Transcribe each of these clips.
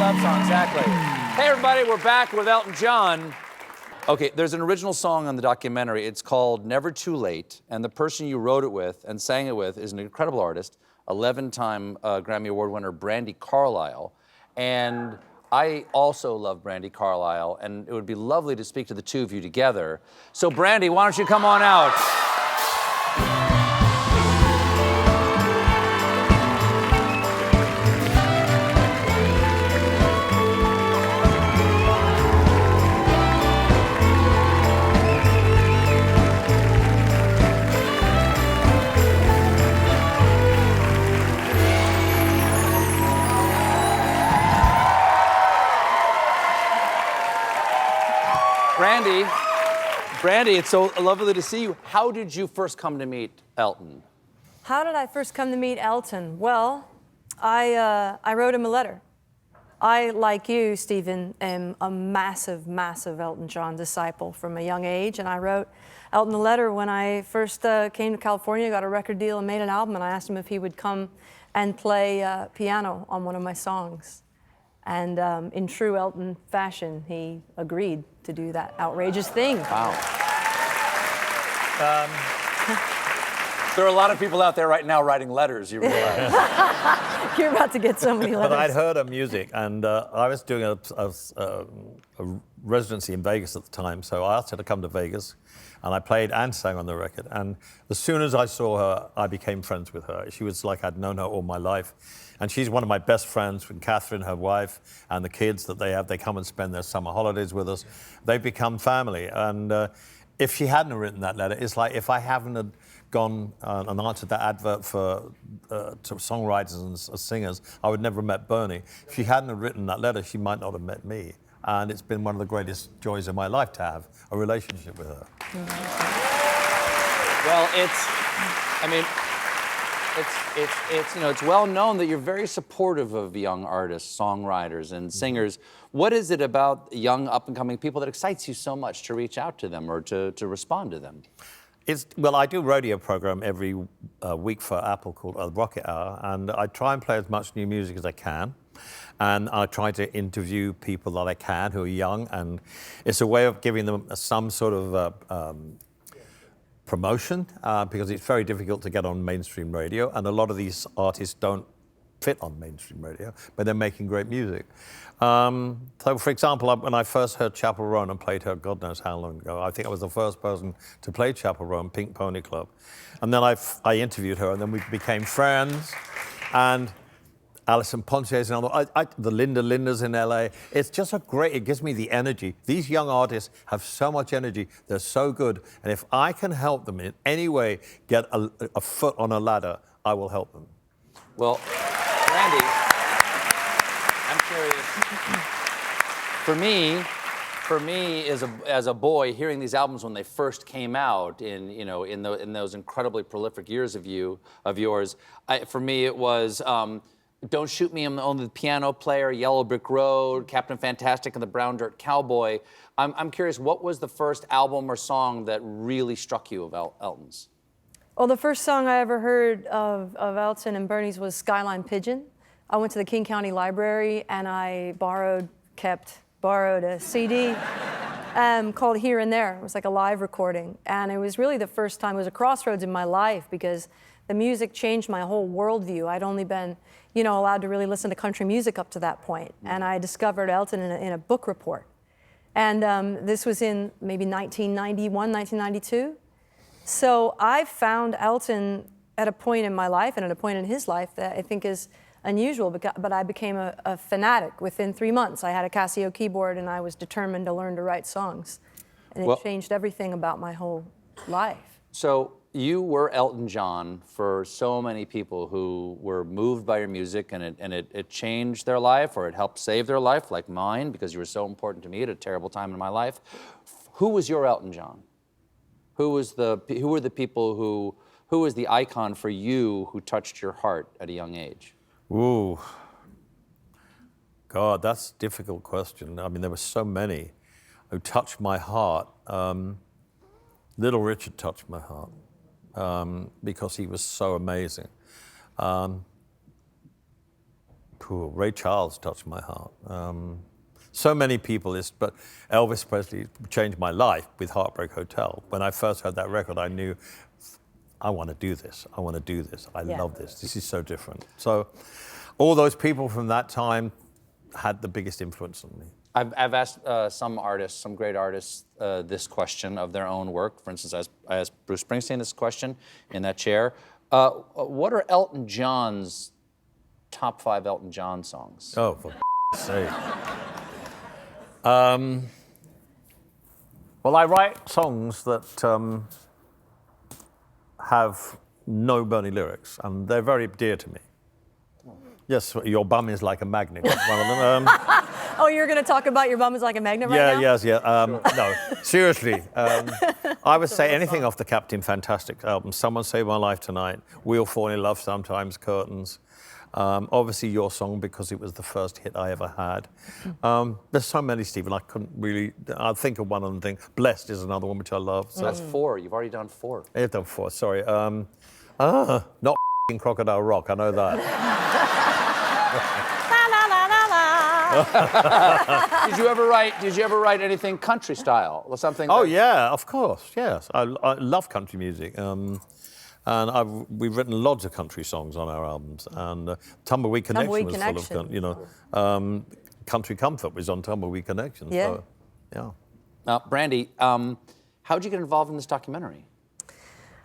love song, exactly. Hey, everybody, we're back with Elton John. Okay, there's an original song on the documentary. It's called Never Too Late, and the person you wrote it with and sang it with is an incredible artist, 11-time Grammy Award winner Brandi Carlile. And I also love Brandi Carlile, and it would be lovely to speak to the two of you together. So, Brandi, why don't you come on out? Brandi, it's so lovely to see you. How did you first come to meet Elton? How did I first come to meet Elton? Well, I wrote him a letter. I, like you, Stephen, am a massive, massive Elton John disciple from a young age, and I wrote Elton a letter when I first came to California, got a record deal, and made an album, and I asked him if he would come and play piano on one of my songs. And in true Elton fashion, he agreed to do that outrageous thing. Wow. There are a lot of people out there right now writing letters, you realize. You're about to get so many letters. But I'd heard her music, and I was doing a residency in Vegas at the time, so I asked her to come to Vegas, and I played and sang on the record. And as soon as I saw her, I became friends with her. She was like I'd known her all my life. And she's one of my best friends, with Catherine, her wife, and the kids that they have. They come and spend their summer holidays with us. They've become family. And if she hadn't written that letter, it's like if I haven't had gone and answered that advert for to songwriters and singers, I would never have met Bernie. If she hadn't have written that letter, she might not have met me. And it's been one of the greatest joys of my life to have a relationship with her. Well, it's well known that you're very supportive of young artists, songwriters, and singers. What is it about young up-and-coming people that excites you so much to reach out to them or to respond to them? Well, I do a radio program every week for Apple called Rocket Hour, and I try and play as much new music as I can. And I try to interview people that I can who are young, and it's a way of giving them some sort of promotion, because it's very difficult to get on mainstream radio, and a lot of these artists don't fit on mainstream radio, but they're making great music. So, for example, when I first heard Chappell Roan and played her God knows how long ago, I think I was the first person to play Chappell Roan, Pink Pony Club. And then I interviewed her, and then we became friends, and Alison Ponche's and the Lindas in LA. It's just it gives me the energy. These young artists have so much energy. They're so good. And if I can help them in any way get a foot on a ladder, I will help them. Well, Brandi, I'm curious. For me, as a boy, hearing these albums when they first came out in those incredibly prolific years of yours, for me it was Don't Shoot Me, I'm Only the Piano Player, Yellow Brick Road, Captain Fantastic and the Brown Dirt Cowboy. I'm curious, what was the first album or song that really struck you of Elton's? Well, the first song I ever heard of Elton and Bernie's was Skyline Pigeon. I went to the King County Library and I borrowed a CD called Here and There. It was like a live recording. And it was really the first time, it was a crossroads in my life because the music changed my whole worldview. I'd only been, allowed to really listen to country music up to that point. And I discovered Elton in a book report. And this was in maybe 1991, 1992. So I found Elton at a point in my life and at a point in his life that I think is unusual, but I became a fanatic within 3 months. I had a Casio keyboard and I was determined to learn to write songs. And it changed everything about my whole life. So you were Elton John for so many people who were moved by your music, and it changed their life, or it helped save their life, like mine, because you were so important to me at a terrible time in my life. Who was your Elton John? Who were the people who was the icon for you who touched your heart at a young age? Ooh, God, that's a difficult question. I mean, there were so many who touched my heart. Little Richard touched my heart because he was so amazing. Ray Charles touched my heart. So many people, but Elvis Presley changed my life with Heartbreak Hotel. When I first heard that record, I knew, I want to do this. I want to do this. I love this. This is so different. So all those people from that time had the biggest influence on me. I've asked some artists, some great artists, this question of their own work. For instance, I asked Bruce Springsteen this question in that chair. What are Elton John's top 5 Elton John songs? Oh, for sake. Well, I write songs that have no Bernie lyrics, and they're very dear to me. Yes, Your Bum is Like a Magnet, one of them. Oh, you're going to talk about Your Bum is Like a Magnet right now? Yes. No, seriously. I would say anything off the Captain Fantastic album. Someone Saved My Life Tonight, We'll Fall in Love Sometimes, Curtains. Obviously Your Song, because it was the first hit I ever had. There's so many, Stephen, I couldn't really, I'll think of one other thing. Blessed is another one which I love. So that's 4, you've already done 4. I've done 4, sorry. Not Crocodile Rock, I know that. Did you ever write anything country style or something? Oh yeah, of course, yes. I love country music. And we've written lots of country songs on our albums, and Tumbleweed Connection was full of, Country Comfort was on Tumbleweed Connection. Yeah. So, yeah. Brandi, how'd you get involved in this documentary?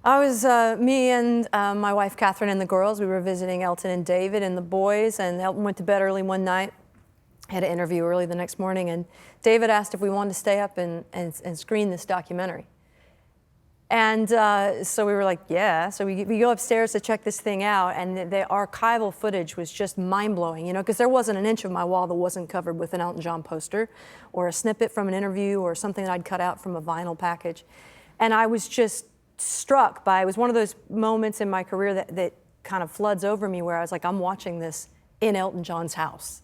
I was, me and my wife Catherine and the girls, we were visiting Elton and David and the boys, and Elton went to bed early one night, had an interview early the next morning, and David asked if we wanted to stay up and screen this documentary. And so we were like, yeah. So we go upstairs to check this thing out, and the archival footage was just mind-blowing, you know, because there wasn't an inch of my wall that wasn't covered with an Elton John poster or a snippet from an interview or something that I'd cut out from a vinyl package. And I was just struck by, it was one of those moments in my career that kind of floods over me where I was like, I'm watching this in Elton John's house.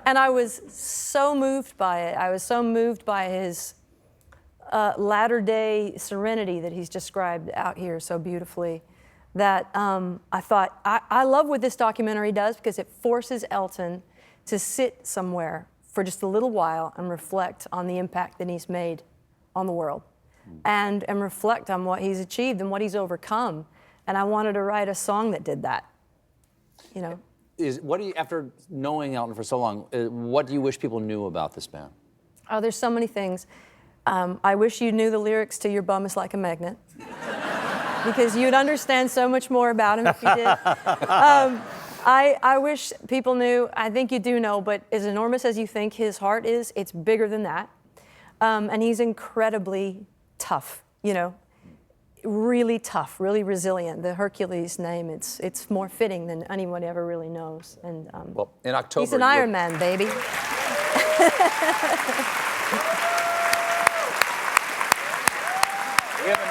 And I was so moved by it. I was so moved by his latter-day serenity that he's described out here so beautifully that I thought, I love what this documentary does because it forces Elton to sit somewhere for just a little while and reflect on the impact that he's made on the world and reflect on what he's achieved and what he's overcome. And I wanted to write a song that did that, you know. After knowing Elton for so long, what do you wish people knew about this man? Oh, there's so many things. I wish you knew the lyrics to Your Bum is Like a Magnet, because you'd understand so much more about him if you did. I wish people knew, I think you do know, but as enormous as you think his heart is, it's bigger than that. And he's incredibly tough, you know, really tough, really resilient. The Hercules name, it's more fitting than anyone ever really knows. And well, in October, he's an Iron Man, baby. We have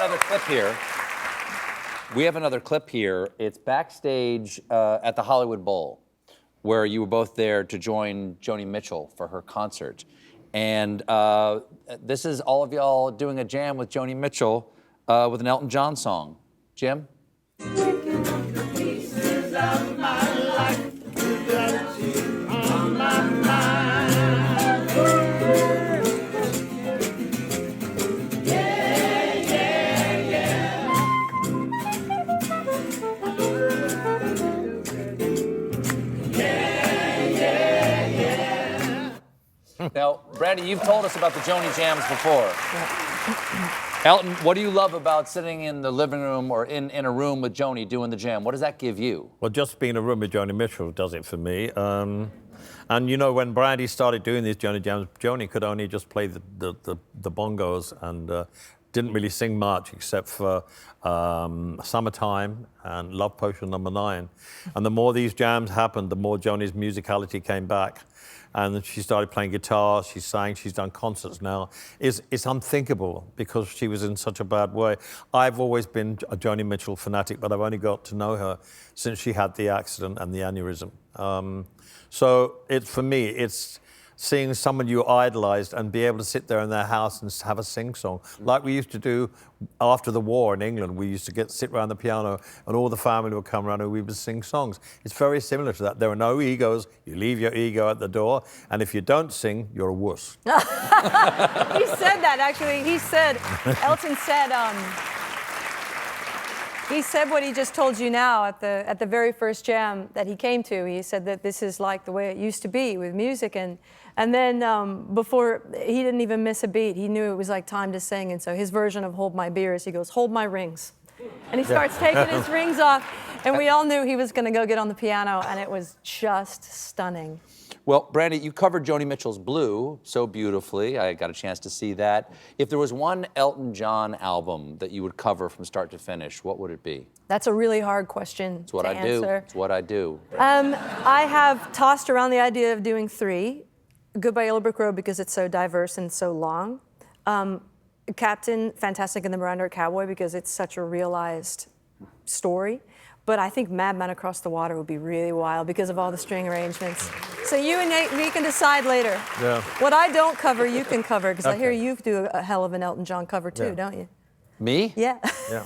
another clip here. It's backstage at the Hollywood Bowl, where you were both there to join Joni Mitchell for her concert. And this is all of y'all doing a jam with Joni Mitchell with an Elton John song. Jim? Pieces of my life without you on my mind. Yeah, yeah, yeah. Yeah, yeah, yeah. Now, Brandi, you've told us about the Joni jams before. Elton, what do you love about sitting in the living room or in a room with Joni doing the jam? What does that give you? Well, just being in a room with Joni Mitchell does it for me. And you know, when Brandi started doing these Joni jams, Joni could only just play the bongos and didn't really sing much except for Summertime and Love Potion No. 9. And the more these jams happened, the more Joni's musicality came back. And she started playing guitar, she sang, she's done concerts now. It's unthinkable because she was in such a bad way. I've always been a Joni Mitchell fanatic, but I've only got to know her since she had the accident and the aneurysm. So for me, it's seeing someone you idolized and be able to sit there in their house and have a sing-song. Like we used to do after the war in England. We used to sit around the piano and all the family would come around and we would sing songs. It's very similar to that. There are no egos. You leave your ego at the door. And if you don't sing, you're a wuss. He said that, actually. He said, Elton said, he said what he just told you now at the very first jam that he came to. He said that this is like the way it used to be with music. And then before, he didn't even miss a beat. He knew it was like time to sing. And so his version of Hold My Beer is he goes, hold my rings. And he starts taking his rings off. And we all knew he was going to go get on the piano. And it was just stunning. Well, Brandi, you covered Joni Mitchell's Blue so beautifully. I got a chance to see that. If there was one Elton John album that you would cover from start to finish, what would it be? That's a really hard question It's what to I answer. do. It's what I do. I have tossed around the idea of doing 3. Goodbye Yellow Brick Road because it's so diverse and so long. Captain Fantastic and the Miranda Cowboy because it's such a realized story. But I think Mad Men Across the Water would be really wild because of all the string arrangements. So you and Nate, we can decide later. Yeah. What I don't cover, you can cover, because I hear you do a hell of an Elton John cover too, don't you? Me? Yeah.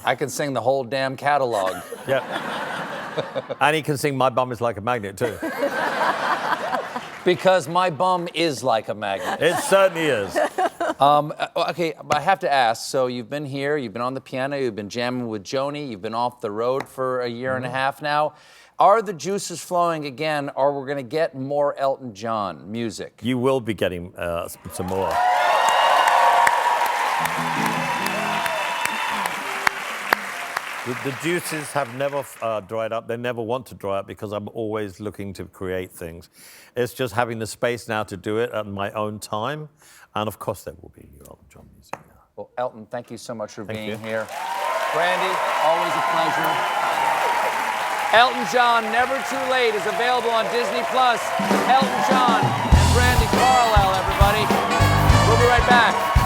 I can sing the whole damn catalog. Yeah. And he can sing My Bum Is Like a Magnet too. Because my bum is like a magnet. It certainly is. Okay, I have to ask, so you've been here, you've been on the piano, you've been jamming with Joni, you've been off the road for a year and a half now. Are the juices flowing again, or we're gonna get more Elton John music? You will be getting some more. The juices have never dried up. They never want to dry up because I'm always looking to create things. It's just having the space now to do it at my own time. And of course there will be new Elton John music now. Well, Elton, thank you so much for being you. here. Brandi, always a pleasure. Elton John, Never Too Late is available on Disney+. Elton John and Brandi Carlile, everybody. We'll be right back.